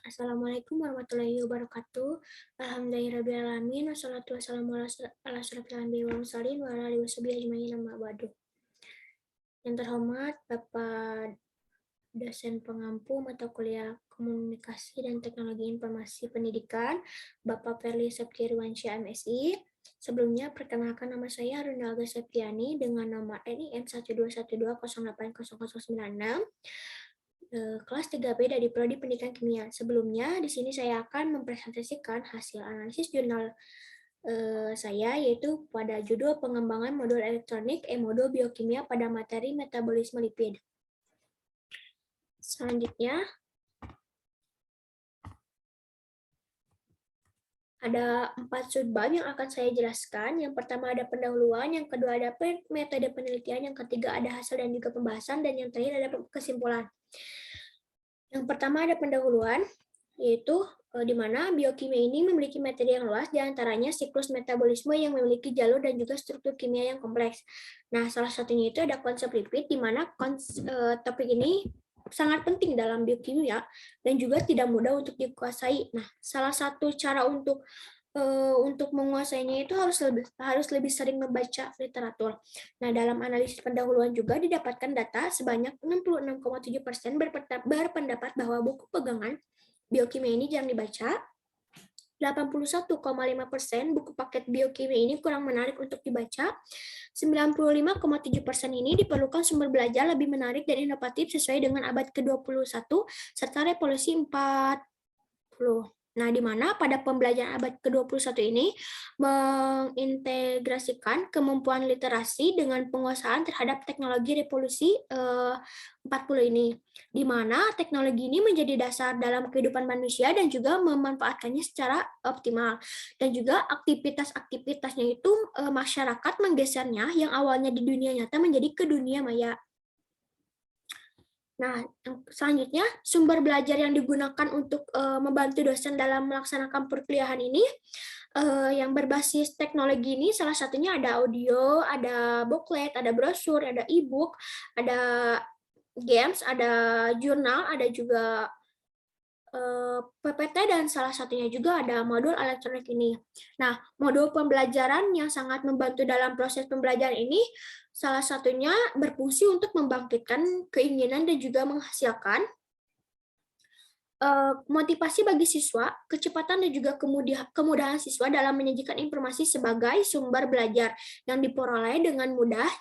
Assalamualaikum warahmatullahi wabarakatuh. Alhamdulillahirrahmanirrahim. Wassalatu wassalamu ala asyrofil anbiya'i wal mursalin wa ala alihi washabihi ajmain amma ba'du. Yang terhormat Bapak dosen pengampu mata kuliah Komunikasi dan Teknologi Informasi Pendidikan, Bapak Perli Septiarwansyah MSI. Sebelumnya, perkenalkan nama saya Ronaldo Septiani dengan nomor NIM 12120800096. Kelas 3B dari Prodi Pendidikan Kimia. Sebelumnya, di sini saya akan mempresentasikan hasil analisis jurnal saya, yaitu pada judul pengembangan modul elektronik modul biokimia pada materi metabolisme lipid. Selanjutnya, ada 4 subbab yang akan saya jelaskan. Yang pertama ada pendahuluan, yang kedua ada metode penelitian, yang ketiga ada hasil dan juga pembahasan, dan yang terakhir ada kesimpulan. Yang pertama ada pendahuluan, yaitu di mana biokimia ini memiliki materi yang luas, diantaranya siklus metabolisme yang memiliki jalur dan juga struktur kimia yang kompleks. Nah, salah satunya itu ada konsep lipid, di mana topik ini sangat penting dalam biokimia dan juga tidak mudah untuk dikuasai. Nah, salah satu cara untuk menguasainya itu harus lebih sering membaca literatur. Nah, dalam analisis pendahuluan juga didapatkan data sebanyak 66,7% berpendapat bahwa buku pegangan biokimia ini jarang dibaca. 81,5% buku paket biokimia ini kurang menarik untuk dibaca. 95,7% ini diperlukan sumber belajar lebih menarik dan inovatif sesuai dengan abad ke-21 serta revolusi 40. Nah, di mana pada pembelajaran abad ke-21 ini mengintegrasikan kemampuan literasi dengan penguasaan terhadap teknologi revolusi 40 ini, di mana teknologi ini menjadi dasar dalam kehidupan manusia dan juga memanfaatkannya secara optimal. Dan juga aktivitas-aktivitasnya itu masyarakat menggesernya yang awalnya di dunia nyata menjadi ke dunia maya. Nah, selanjutnya sumber belajar yang digunakan untuk membantu dosen dalam melaksanakan perkuliahan ini yang berbasis teknologi ini salah satunya ada audio, ada booklet, ada brosur, ada e-book, ada games, ada jurnal, ada juga PPT, dan salah satunya juga ada modul elektronik ini. Nah, modul pembelajaran yang sangat membantu dalam proses pembelajaran ini salah satunya berfungsi untuk membangkitkan keinginan dan juga menghasilkan motivasi bagi siswa, kecepatan dan juga kemudahan siswa dalam menyajikan informasi sebagai sumber belajar yang diperoleh dengan mudah,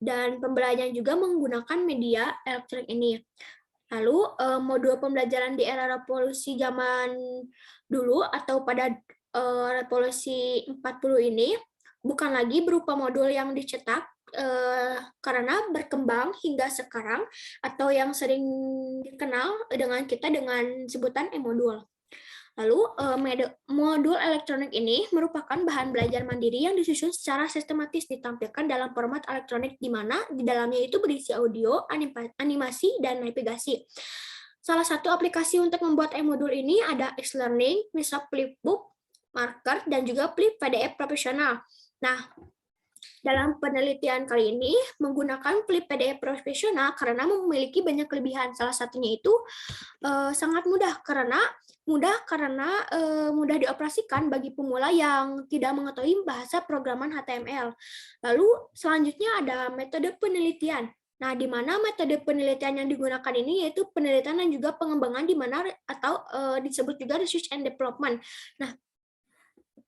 dan pembelajaran juga menggunakan media elektronik ini. Lalu, modul pembelajaran di era revolusi zaman dulu atau pada revolusi 40 ini bukan lagi berupa modul yang dicetak karena berkembang hingga sekarang, atau yang sering dikenal dengan sebutan e-modul. Lalu, modul elektronik ini merupakan bahan belajar mandiri yang disusun secara sistematis ditampilkan dalam format elektronik, di mana di dalamnya itu berisi audio, animasi, dan navigasi. Salah satu aplikasi untuk membuat e-modul ini ada X-Learning, Microsoft Flipbook, Marker, dan juga Flip PDF Profesional. Nah, dalam penelitian kali ini menggunakan Flip PDF Profesional karena memiliki banyak kelebihan. Salah satunya itu sangat mudah karena mudah dioperasikan bagi pemula yang tidak mengetahui bahasa programan HTML. Lalu selanjutnya ada metode penelitian. Nah, di mana metode penelitian yang digunakan ini yaitu penelitian dan juga pengembangan, di mana atau disebut juga research and development. Nah,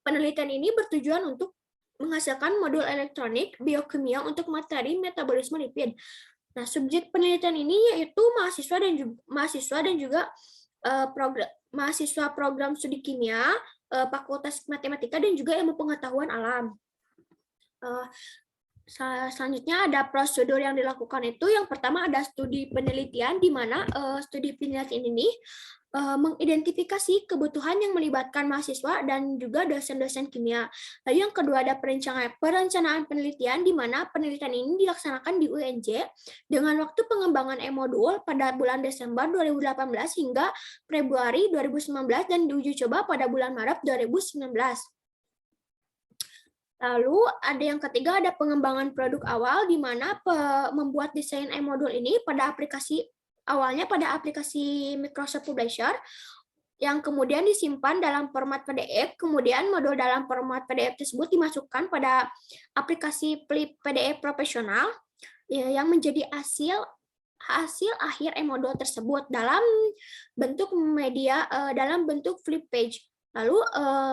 penelitian ini bertujuan untuk menghasilkan modul elektronik biokimia untuk materi metabolisme lipid. Nah, subjek penelitian ini yaitu mahasiswa dan juga mahasiswa program studi kimia, Fakultas Matematika, dan juga ilmu pengetahuan alam. Selanjutnya ada prosedur yang dilakukan itu. Yang pertama ada studi penelitian, di mana studi penelitian ini mengidentifikasi kebutuhan yang melibatkan mahasiswa dan juga dosen-dosen kimia. Lalu yang kedua ada perencanaan penelitian, di mana penelitian ini dilaksanakan di UNJ dengan waktu pengembangan e-modul pada bulan Desember 2018 hingga Februari 2019 dan diuji coba pada bulan Maret 2019. Lalu ada yang ketiga ada pengembangan produk awal, di mana membuat desain e-modul ini pada aplikasi Microsoft Publisher yang kemudian disimpan dalam format PDF, kemudian modul dalam format PDF tersebut dimasukkan pada aplikasi PDF profesional yang menjadi hasil akhir e-modul tersebut dalam bentuk media dalam bentuk flip page. Lalu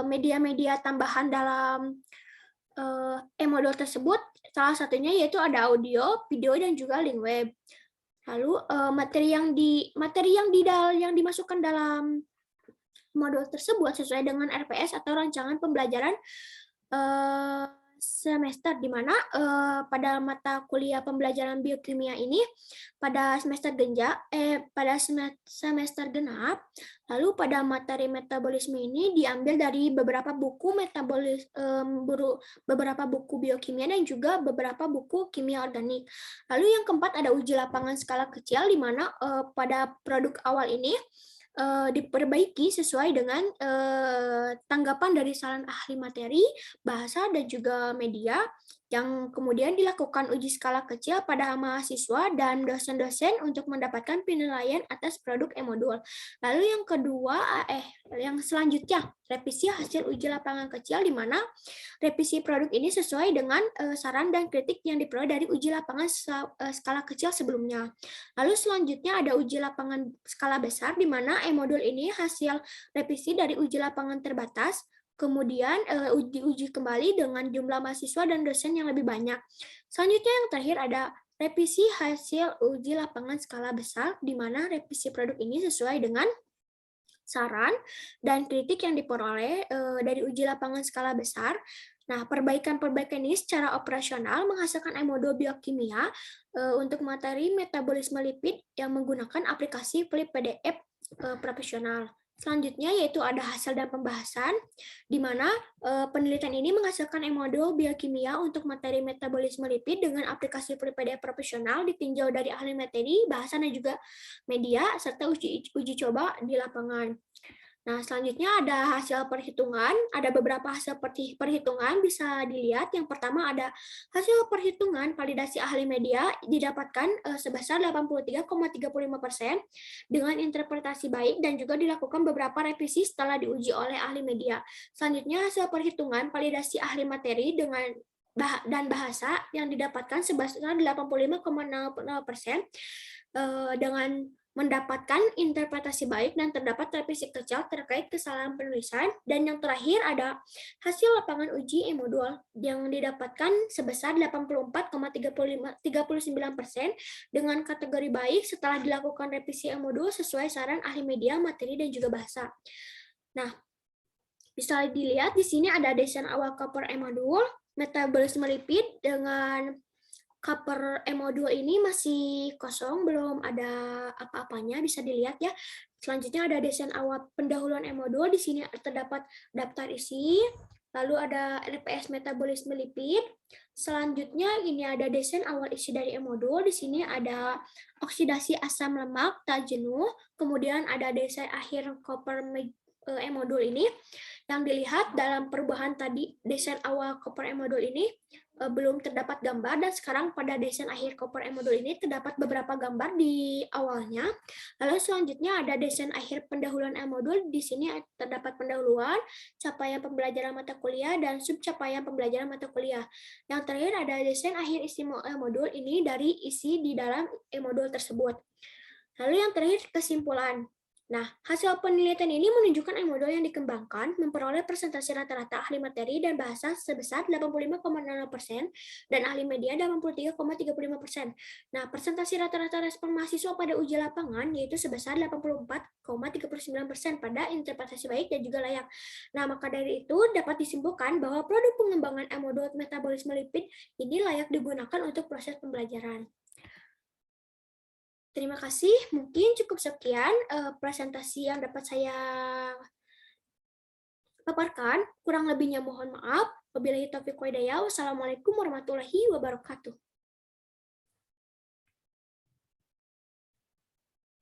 media-media tambahan dalam e-modul tersebut salah satunya yaitu ada audio, video, dan juga link web. Lalu materi yang dimasukkan dalam modul tersebut sesuai dengan RPS atau rancangan pembelajaran semester, di mana pada mata kuliah pembelajaran biokimia ini pada semester genap, lalu pada materi metabolisme ini diambil dari beberapa buku beberapa buku biokimia dan juga beberapa buku kimia organik. Lalu yang keempat ada uji lapangan skala kecil, di mana pada produk awal ini diperbaiki sesuai dengan tanggapan dari saran ahli materi, bahasa, dan juga media, yang kemudian dilakukan uji skala kecil pada mahasiswa dan dosen-dosen untuk mendapatkan penilaian atas produk e-modul. Lalu yang selanjutnya, revisi hasil uji lapangan kecil, di mana revisi produk ini sesuai dengan saran dan kritik yang diperoleh dari uji lapangan skala kecil sebelumnya. Lalu selanjutnya ada uji lapangan skala besar, di mana e-modul ini hasil revisi dari uji lapangan terbatas, kemudian uji kembali dengan jumlah mahasiswa dan dosen yang lebih banyak. Selanjutnya yang terakhir ada revisi hasil uji lapangan skala besar, di mana revisi produk ini sesuai dengan saran dan kritik yang diperoleh dari uji lapangan skala besar. Nah, perbaikan-perbaikan ini secara operasional menghasilkan e-modul biokimia untuk materi metabolisme lipid yang menggunakan aplikasi Flip PDF profesional. Selanjutnya yaitu ada hasil dan pembahasan, di mana penelitian ini menghasilkan e-modul biokimia untuk materi metabolisme lipid dengan aplikasi Flip PDF profesional ditinjau dari ahli materi, bahasa, dan juga media, serta uji coba di lapangan. Nah, selanjutnya ada hasil perhitungan. Ada beberapa hasil perhitungan bisa dilihat. Yang pertama ada hasil perhitungan validasi ahli media didapatkan sebesar 83,35% dengan interpretasi baik dan juga dilakukan beberapa revisi setelah diuji oleh ahli media. Selanjutnya hasil perhitungan validasi ahli materi dan bahasa yang didapatkan sebesar 85,00% dengan mendapatkan interpretasi baik dan terdapat revisi kecil terkait kesalahan penulisan. Dan yang terakhir ada hasil lapangan uji e-modul yang didapatkan sebesar 84,39% dengan kategori baik setelah dilakukan revisi e-modul sesuai saran ahli media, materi, dan juga bahasa. Nah, bisa dilihat di sini ada desain awal cover e-modul, metabolisme lipid dengan cover e-modul ini masih kosong, belum ada apa-apanya, bisa dilihat ya. Selanjutnya ada desain awal pendahuluan e-modul, di sini terdapat daftar isi, lalu ada RPS metabolisme lipid. Selanjutnya ini ada desain awal isi dari e-modul, di sini ada oksidasi asam lemak tak jenuh, kemudian ada desain akhir cover e-modul ini. Yang dilihat dalam perubahan tadi, desain awal cover e-modul ini belum terdapat gambar, dan sekarang pada desain akhir cover e-modul ini terdapat beberapa gambar di awalnya. Lalu selanjutnya ada desain akhir pendahuluan e-modul, di sini terdapat pendahuluan, capaian pembelajaran mata kuliah, dan subcapaian pembelajaran mata kuliah. Yang terakhir ada desain akhir isi e-modul ini dari isi di dalam e-modul tersebut. Lalu yang terakhir kesimpulan. Nah, hasil penelitian ini menunjukkan e-modul yang dikembangkan memperoleh presentasi rata-rata ahli materi dan bahasa sebesar 85,00% dan ahli media 83,35%. Nah, presentasi rata-rata respon mahasiswa pada uji lapangan yaitu sebesar 84,39% pada interpretasi baik dan juga layak. Nah, maka dari itu dapat disimpulkan bahwa produk pengembangan e-modul metabolisme lipid ini layak digunakan untuk proses pembelajaran. Terima kasih, mungkin cukup sekian presentasi yang dapat saya paparkan. Kurang lebihnya mohon maaf. Wabillahi taufiq wal hidayah. Wassalamualaikum warahmatullahi wabarakatuh.